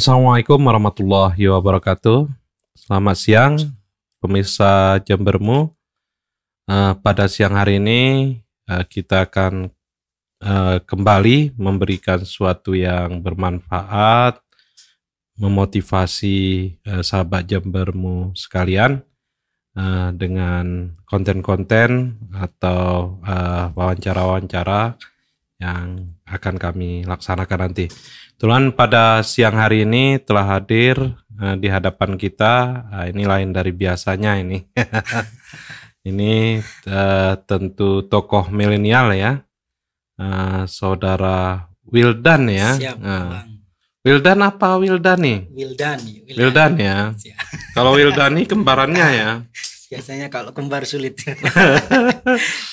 Assalamualaikum warahmatullahi wabarakatuh. Selamat siang pemirsa Jembermu. Pada siang hari ini kita akan kembali memberikan sesuatu yang bermanfaat, memotivasi sahabat Jembermu sekalian dengan konten-konten atau wawancara-wawancara yang akan kami laksanakan nanti. Kebetulan pada siang hari ini telah hadir di hadapan kita, ini lain dari biasanya ini. Ini tentu tokoh milenial ya, saudara Wildan ya. Siap, Wildan apa Wildan nih? Wildan ya. Kalau Wildani kembarannya ya. Biasanya kalau kembar sulit.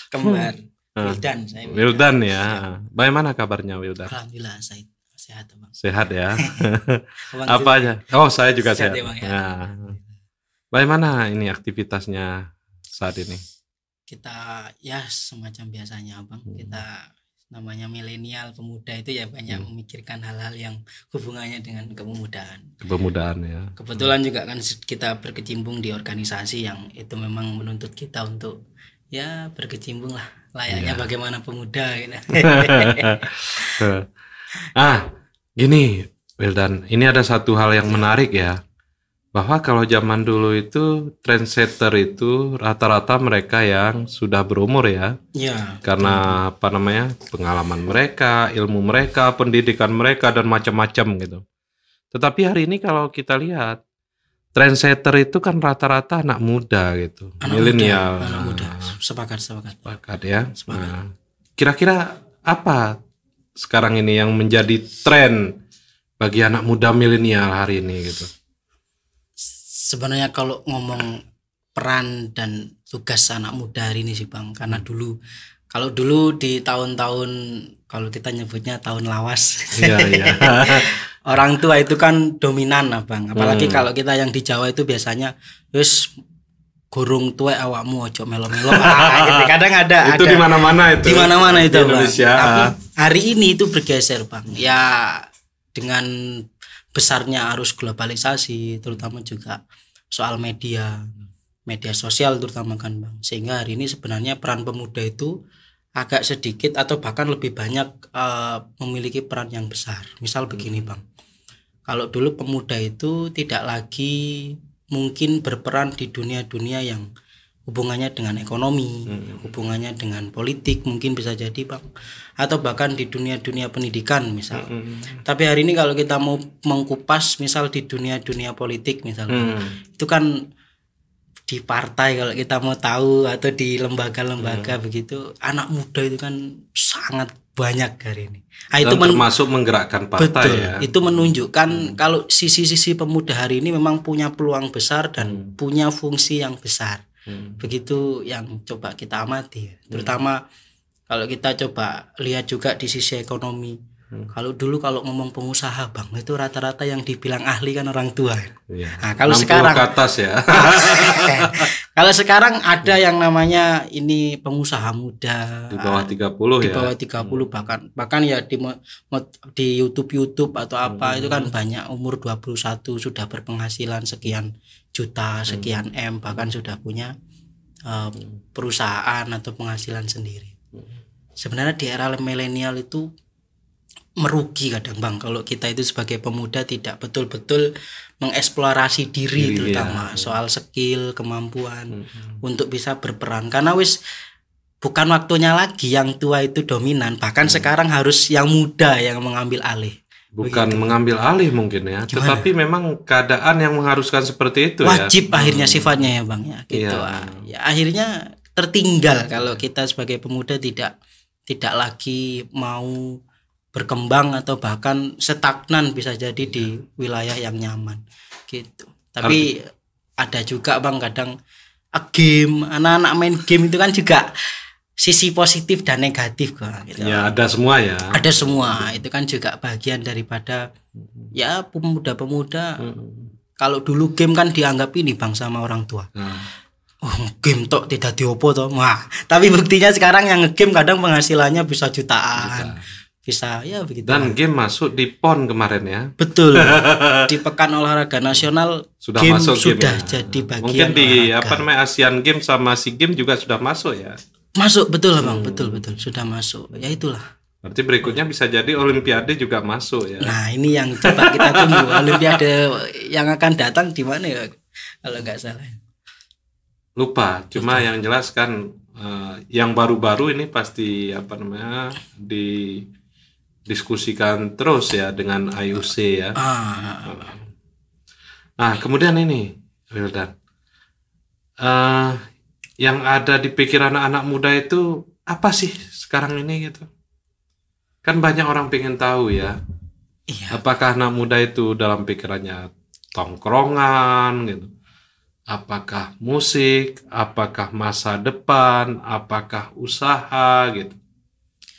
Kembar. Wildan saya. Wildan ya. Bagaimana kabarnya Wildan? Alhamdulillah saya sehat, Bang. Sehat ya. Apa aja? Oh, saya juga sehat. Ya, Bang, ya. Ya. Bagaimana ini aktivitasnya saat ini? Kita ya semacam biasanya, Bang. Kita namanya milenial pemuda itu ya banyak memikirkan hal-hal yang hubungannya dengan kepemudaan. Kepemudaan ya. Kebetulan juga kan kita berkecimpung di organisasi yang itu memang menuntut kita untuk ya berkecimpung lah layaknya bagaimana pemuda gitu. Gini Wildan, ini ada satu hal yang menarik ya, bahwa kalau zaman dulu itu trendsetter itu rata-rata mereka yang sudah berumur ya. Ya. Karena apa namanya, pengalaman mereka, ilmu mereka, pendidikan mereka dan macam-macam gitu. Tetapi hari ini kalau kita lihat trendsetter itu kan rata-rata anak muda gitu, milenial. Anak muda. Sepakat Ya. Nah, kira-kira apa sekarang ini yang menjadi tren bagi anak muda milenial hari ini gitu? Sebenarnya kalau ngomong peran dan tugas anak muda hari ini sih Bang, karena kalau dulu di tahun-tahun, kalau kita nyebutnya tahun lawas, orang tua itu kan dominan Bang. Apalagi kalau kita yang di Jawa itu biasanya wis gurung tuwek awakmu ojo melo-melo. Gitu. Kadang ada itu di mana-mana itu. Di mana-mana itu Bang. Indonesia. Tapi hari ini itu bergeser Bang. Ya dengan besarnya arus globalisasi, terutama juga soal media sosial terutama kan Bang. Sehingga hari ini sebenarnya peran pemuda itu agak sedikit atau bahkan lebih banyak memiliki peran yang besar. Misal begini Bang, kalau dulu pemuda itu tidak lagi mungkin berperan di dunia-dunia yang hubungannya dengan ekonomi, hubungannya dengan politik mungkin bisa jadi Bang, atau bahkan di dunia-dunia pendidikan misal. Tapi hari ini kalau kita mau mengkupas misal di dunia-dunia politik misal, itu kan di partai kalau kita mau tahu atau di lembaga-lembaga begitu, anak muda itu kan sangat banyak hari ini. Itu termasuk menggerakkan partai. Betul, ya. itu menunjukkan kalau sisi-sisi pemuda hari ini memang punya peluang besar dan punya fungsi yang besar. Begitu yang coba kita amati, terutama kalau kita coba lihat juga di sisi ekonomi. Kalau dulu kalau ngomong pengusaha Bang, itu rata-rata yang dibilang ahli kan orang tua. Nah, kalau sekarang ke atas ya. Kalau sekarang ada yang namanya ini pengusaha muda di bawah 30 di bawah 30 bahkan ya di YouTube atau apa itu kan banyak umur 21 sudah berpenghasilan sekian juta, sekian M, bahkan sudah punya perusahaan atau penghasilan sendiri. Sebenarnya di era milenial itu merugi kadang Bang kalau kita itu sebagai pemuda tidak betul-betul mengeksplorasi diri terutama soal skill, kemampuan untuk bisa berperan, karena wis bukan waktunya lagi yang tua itu dominan, bahkan sekarang harus yang muda yang mengambil alih. Bukan mengambil alih mungkin ya. Gimana? Tetapi memang keadaan yang mengharuskan seperti itu wajib akhirnya sifatnya ya Bang ya gitu. Ya, akhirnya tertinggal kalau kita sebagai pemuda tidak lagi mau berkembang atau bahkan stagnan bisa jadi di wilayah yang nyaman gitu. Tapi ada juga Bang kadang game, anak-anak main game itu kan juga sisi positif dan negatif kok gitu. Ya, ada semua ya. Ada semua. Itu kan juga bagian daripada ya pemuda-pemuda. Kalau dulu game kan dianggap ini Bang sama orang tua. Game tok tidak diopo toh. Wah, tapi buktinya sekarang yang game kadang penghasilannya bisa jutaan. bisa ya begitu. Dan game masuk di PON kemarin ya. Betul. Di Pekan Olahraga Nasional Sudah game masuk sudah game ya. jadi bagian Mungkin di olahraga. Asian Games sama SEA Games juga sudah masuk ya. Masuk betul Bang, betul sudah masuk. Ya itulah. Berarti berikutnya bisa jadi Olimpiade juga masuk ya. Nah, ini yang coba kita tunggu. Olimpiade yang akan datang di mana ya kalau nggak salah. Lupa, cuma yang jelas kan yang baru-baru ini pasti didiskusikan terus ya dengan IOC ya. Nah, kemudian ini Wildan, yang ada di pikiran anak muda itu apa sih sekarang ini gitu? Kan banyak orang pengen tahu ya. Iya. Apakah anak muda itu dalam pikirannya tongkrongan gitu? Apakah musik? Apakah masa depan? Apakah usaha gitu?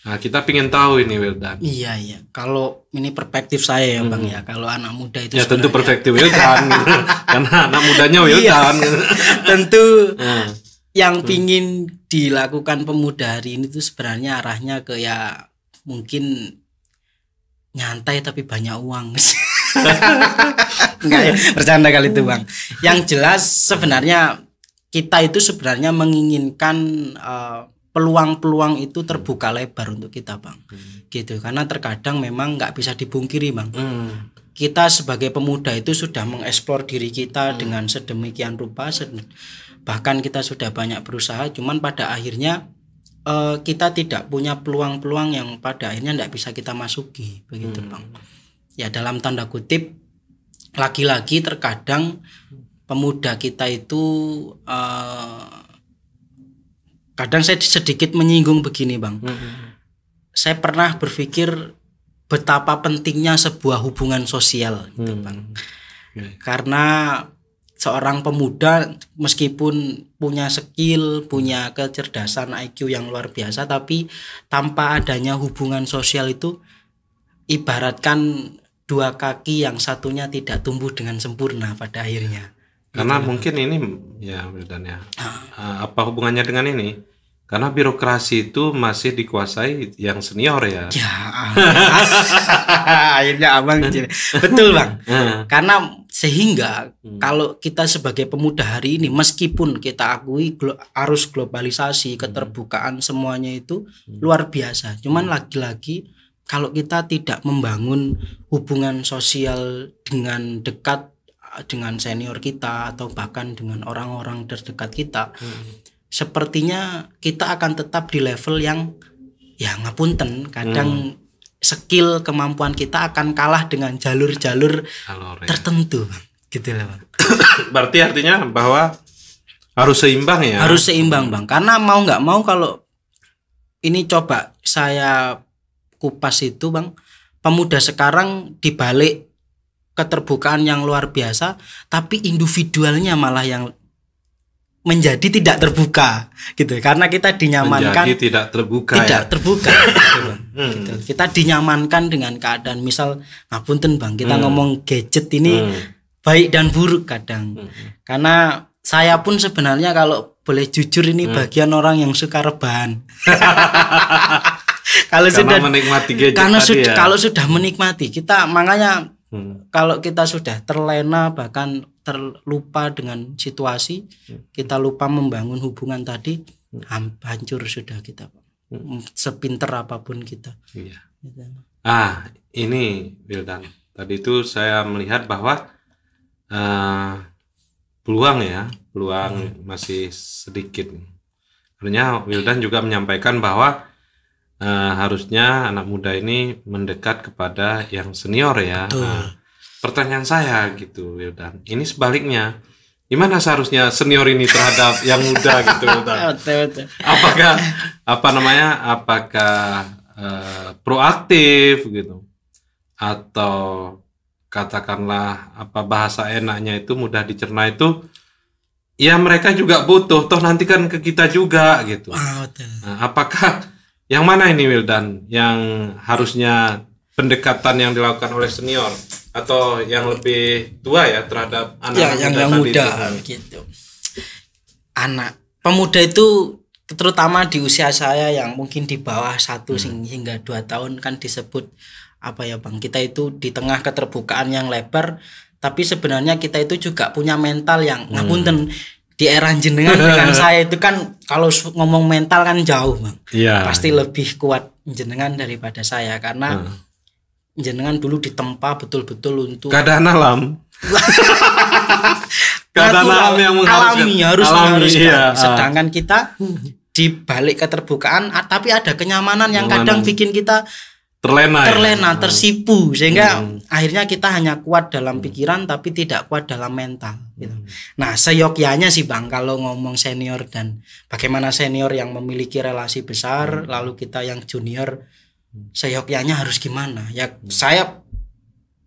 Nah, kita pengen tahu ini Wildan. Iya. Kalau ini perspektif saya ya Bang ya. Kalau anak muda itu Ya tentu sebenarnya- perspektif Wildan gitu. Karena anak mudanya Wildan gitu. tentu yang pingin dilakukan pemuda hari ini tuh sebenarnya arahnya ke ya mungkin nyantai tapi banyak uang. Enggak ya, bercanda kali itu Bang. Yang jelas sebenarnya kita itu sebenarnya menginginkan peluang-peluang itu terbuka lebar untuk kita Bang. Gitu. Karena terkadang memang nggak bisa dipungkiri Bang. Kita sebagai pemuda itu sudah mengeksplor diri kita dengan sedemikian rupa, bahkan kita sudah banyak berusaha, cuman pada akhirnya kita tidak punya peluang-peluang yang pada akhirnya tidak bisa kita masuki begitu Bang. Ya dalam tanda kutip lagi-lagi terkadang pemuda kita itu kadang saya sedikit menyinggung begini Bang. Saya pernah berpikir betapa pentingnya sebuah hubungan sosial gitu Bang. Karena seorang pemuda meskipun punya skill, punya kecerdasan IQ yang luar biasa, tapi tanpa adanya hubungan sosial itu ibaratkan dua kaki yang satunya tidak tumbuh dengan sempurna pada akhirnya. Karena mungkin ini ya Wildan ya. Apa hubungannya dengan ini? Karena birokrasi itu masih dikuasai yang senior ya. Ya, akhirnya abang betul Bang. Karena sehingga kalau kita sebagai pemuda hari ini meskipun kita akui arus globalisasi, keterbukaan semuanya itu luar biasa. Cuman lagi-lagi kalau kita tidak membangun hubungan sosial dengan dekat dengan senior kita atau bahkan dengan orang-orang terdekat kita, sepertinya kita akan tetap di level yang ya ngapunten kadang skill kemampuan kita akan kalah dengan jalur-jalur tertentu gitu lah Bang. Berarti artinya bahwa harus seimbang ya. Harus seimbang Bang, karena mau nggak mau kalau ini coba saya kupas itu Bang, pemuda sekarang dibalik keterbukaan yang luar biasa tapi individualnya malah yang menjadi tidak terbuka gitu, karena kita dinyamankan menjadi tidak terbuka gitu, Bang. Gitu. Kita dinyamankan dengan keadaan misal ngapunten Bang, kita ngomong gadget ini baik dan buruk kadang. Karena saya pun sebenarnya kalau boleh jujur ini bagian orang yang suka rebahan. Kalau sudah menikmati gadget karena tadi ya. Kalau sudah menikmati kita makanya kalau kita sudah terlena bahkan terlupa dengan situasi, kita lupa membangun hubungan tadi, hancur sudah kita sepinter apapun kita. Iya. Ini Wildan, tadi itu saya melihat bahwa peluang masih sedikit. Artinya Wildan juga menyampaikan bahwa harusnya anak muda ini mendekat kepada yang senior ya. Pertanyaan saya gitu Wildan, ini sebaliknya, gimana seharusnya senior ini terhadap yang muda gitu Wildan? Apakah proaktif gitu, atau katakanlah bahasa enaknya itu mudah dicerna itu ya mereka juga butuh, toh nanti kan ke kita juga gitu. Nah, apakah yang mana ini Wildan yang harusnya pendekatan yang dilakukan oleh senior atau yang lebih tua ya terhadap anak yang muda gitu. Anak pemuda itu terutama di usia saya yang mungkin di bawah 1 hingga 2 tahun kan disebut apa ya Bang, kita itu di tengah keterbukaan yang lebar, tapi sebenarnya kita itu juga punya mental yang ngapunten di era jenengan dengan saya itu kan kalau ngomong mental kan jauh Bang. Pasti lebih kuat jenengan daripada saya karena jenengan dulu ditempa betul-betul untuk keadaan alam. Keadaan alam yang harus iya. Sedangkan kita di balik keterbukaan tapi ada kenyamanan yang kadang bikin kita terlena, tersipu sehingga akhirnya kita hanya kuat dalam pikiran tapi tidak kuat dalam mental gitu. Nah, seyogyanya sih Bang kalau ngomong senior dan bagaimana senior yang memiliki relasi besar lalu kita yang junior seyogyanya harus gimana? Ya saya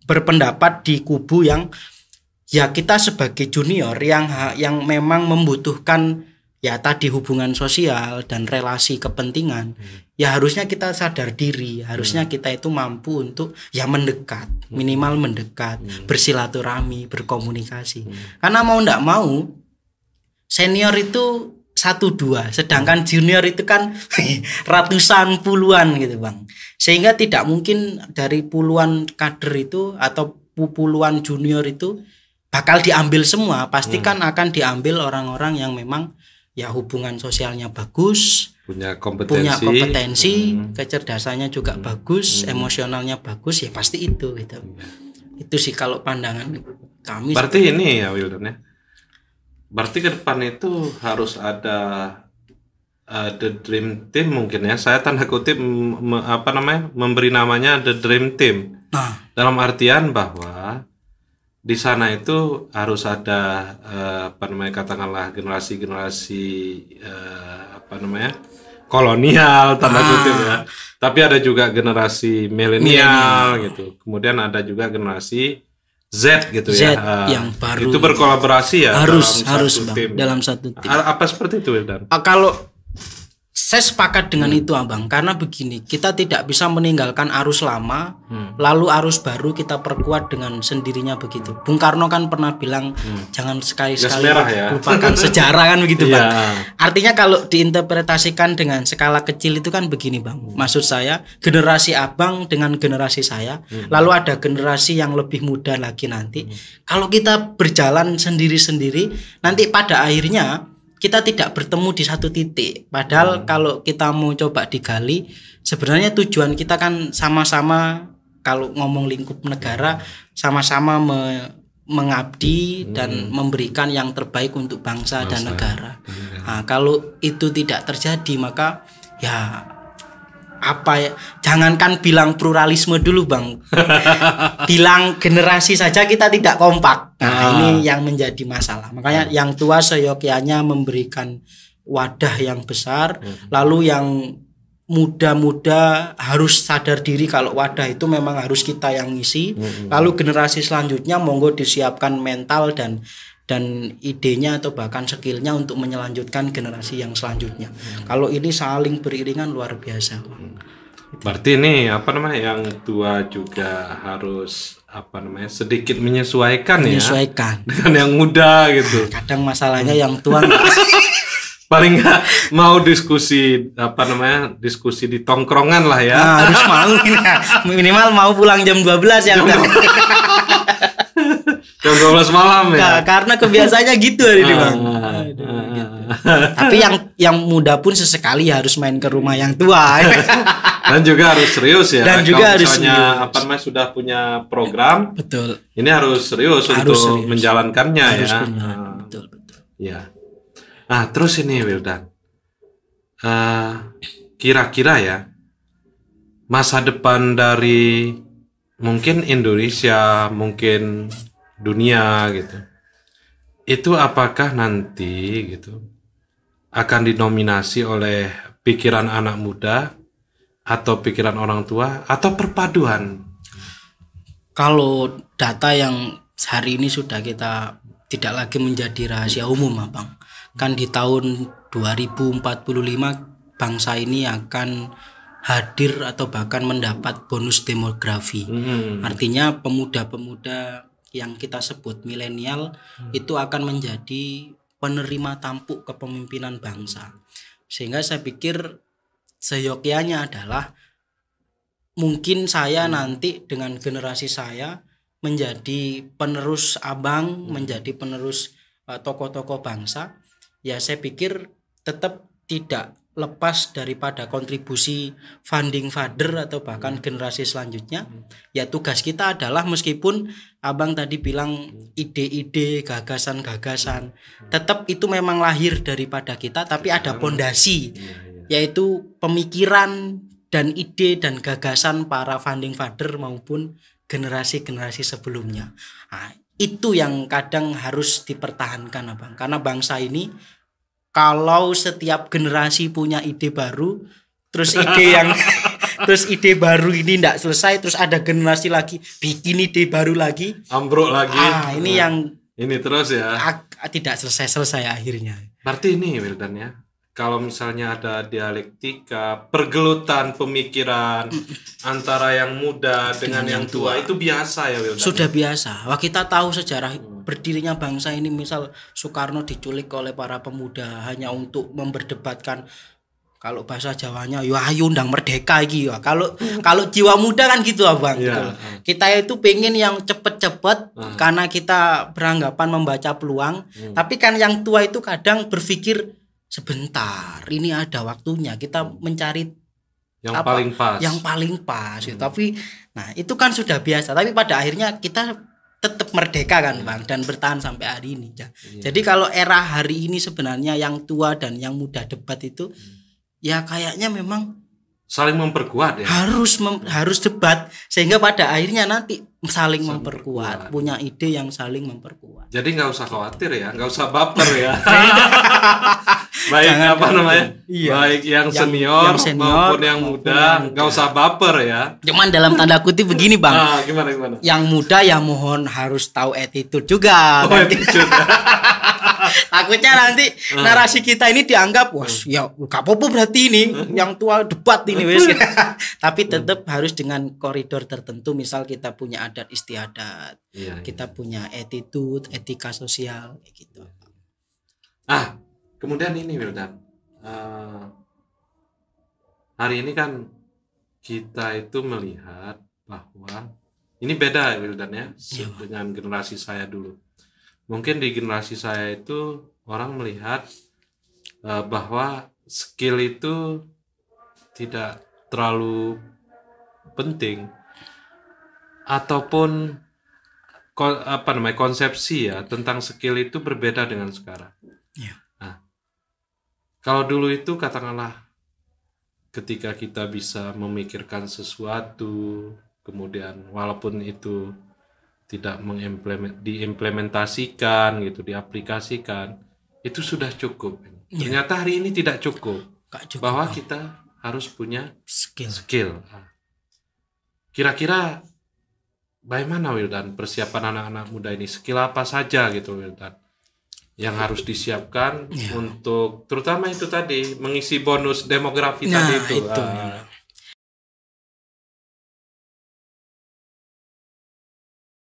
berpendapat di kubu yang ya kita sebagai junior yang memang membutuhkan ya tadi hubungan sosial dan relasi kepentingan, ya harusnya kita sadar diri, harusnya kita itu mampu untuk ya mendekat, minimal mendekat, bersilaturahmi, berkomunikasi. Karena mau ndak mau senior itu 1-2, sedangkan junior itu kan ratusan puluhan gitu Bang. Sehingga tidak mungkin dari puluhan kader itu atau puluhan junior itu bakal diambil semua, pasti kan akan diambil orang-orang yang memang ya hubungan sosialnya bagus, punya kompetensi, kecerdasannya juga bagus, emosionalnya bagus, ya pasti itu gitu. Itu sih kalau pandangan kami. Berarti ini ya Wildan ya. Berarti ke depan itu harus ada the dream team mungkin ya. Saya tanda kutip memberi namanya the dream team. Dalam artian bahwa di sana itu harus ada katakanlah generasi kolonial tanda kutip ya. Tapi ada juga generasi milenial gitu. Kemudian ada juga generasi Z gitu Z ya. Yang baru. Itu berkolaborasi ya harus Bang, dalam satu tim. Apa seperti itu Dan? Kalau saya sepakat dengan itu Abang, karena begini, kita tidak bisa meninggalkan arus lama lalu arus baru kita perkuat dengan sendirinya begitu. Bung Karno kan pernah bilang jangan sekali-sekali lupakan sejarah kan begitu Bang. Artinya kalau diinterpretasikan dengan skala kecil itu kan begini Bang. Maksud saya generasi Abang dengan generasi saya, lalu ada generasi yang lebih muda lagi nanti. Kalau kita berjalan sendiri-sendiri, nanti pada akhirnya kita tidak bertemu di satu titik. Padahal kalau kita mau coba digali, sebenarnya tujuan kita kan sama-sama, kalau ngomong lingkup negara, sama-sama mengabdi dan memberikan yang terbaik untuk bangsa dan negara. Nah, kalau itu tidak terjadi, maka ya jangankan bilang pluralisme dulu Bang, bilang generasi saja kita tidak kompak. Nah ini yang menjadi masalah. Makanya yang tua seyogyanya memberikan wadah yang besar, lalu yang muda-muda harus sadar diri kalau wadah itu memang harus kita yang ngisi. Lalu generasi selanjutnya monggo disiapkan mental dan idenya atau bahkan skillnya untuk menyelanjutkan generasi yang selanjutnya. Kalau ini saling beriringan luar biasa. Berarti ini yang tua juga harus sedikit menyesuaikan ya dengan yang muda gitu. Kadang masalahnya yang tua paling nggak mau diskusi diskusi di tongkrongan lah ya. Harus mau minimal mau pulang jam 12 ya. Jam 12 malam ya. Karena kebiasaannya gitu ini Bang. Gitu. Tapi yang muda pun sesekali harus main ke rumah yang tua. Dan juga harus serius ya. Dan juga harus serius. Sudah punya program. Betul. Ini harus serius untuk menjalankannya harus ya. Betul. Ya. Nah, terus ini Wildan. Kira-kira ya masa depan dari mungkin Indonesia, mungkin dunia gitu. Itu apakah nanti gitu akan dinominasi oleh pikiran anak muda atau pikiran orang tua atau perpaduan? Kalau data yang hari ini sudah kita tidak lagi menjadi rahasia umum Bang. Kan di tahun 2045 bangsa ini akan hadir atau bahkan mendapat bonus demografi. Artinya pemuda-pemuda yang kita sebut milenial itu akan menjadi penerima tampuk kepemimpinan bangsa. Sehingga saya pikir seyogyanya adalah mungkin saya nanti dengan generasi saya menjadi penerus abang, menjadi penerus tokoh-tokoh bangsa. Ya saya pikir tetap tidak lepas daripada kontribusi founding father atau bahkan generasi selanjutnya. Ya tugas kita adalah meskipun abang tadi bilang ide-ide, gagasan-gagasan, tetap itu memang lahir daripada kita, tapi ada pondasi, yaitu pemikiran dan ide dan gagasan para founding father maupun generasi-generasi sebelumnya. Nah, itu yang kadang harus dipertahankan abang, karena bangsa ini kalau setiap generasi punya ide baru, terus ide baru ini tidak selesai, terus ada generasi lagi bikin ide baru lagi, ambruk lagi. Ini yang ini terus ya. Tidak selesai akhirnya. Berarti ini Wildan ya. Kalau misalnya ada dialektika, pergelutan pemikiran antara yang muda dengan yang tua, itu biasa ya Wildan. Sudah biasa. Wah, kita tahu sejarah berdirinya bangsa ini, misal Soekarno diculik oleh para pemuda hanya untuk memperdebatkan, kalau bahasa Jawanya yo ayo ndang merdeka iki ya. Kalau jiwa muda kan gitu abang. Yeah. Kita itu pengen yang cepet-cepet karena kita beranggapan membaca peluang. Tapi kan yang tua itu kadang berpikir sebentar, ini ada waktunya kita mencari yang paling pas. Yang paling pas. Tapi nah itu kan sudah biasa. Tapi pada akhirnya kita tetap merdeka kan bang, dan bertahan sampai hari ini. Jadi kalau era hari ini sebenarnya yang tua dan yang muda debat itu ya kayaknya memang saling memperkuat ya. Harus debat sehingga pada akhirnya nanti saling memperkuat, punya ide yang saling memperkuat. Jadi nggak usah khawatir ya, nggak usah baper ya. Baik baik yang senior maupun yang muda, nggak usah baper ya. Cuman dalam tanda kutip begini bang. Gimana? Yang muda ya mohon harus tahu attitude juga. Takutnya nanti narasi kita ini dianggap ya gak apa-apa berarti ini yang tua debat ini wes. Tapi tetap harus dengan koridor tertentu. Misal kita punya adat istiadat, kita punya attitude, etika sosial kayak gitu. Kemudian ini Wildan, hari ini kan kita itu melihat bahwa ini beda Wildan ya dengan generasi saya dulu. Mungkin di generasi saya itu orang melihat bahwa skill itu tidak terlalu penting, ataupun konsepsi ya tentang skill itu berbeda dengan sekarang. Kalau dulu itu katakanlah ketika kita bisa memikirkan sesuatu, kemudian walaupun itu tidak diimplementasikan gitu, diaplikasikan, itu sudah cukup. Ternyata hari ini tidak cukup. Bahwa kita harus punya skill. Kira-kira bagaimana Wildan persiapan anak-anak muda ini? Skill apa saja gitu Wildan yang harus disiapkan untuk terutama itu tadi mengisi bonus demografi tadi itu.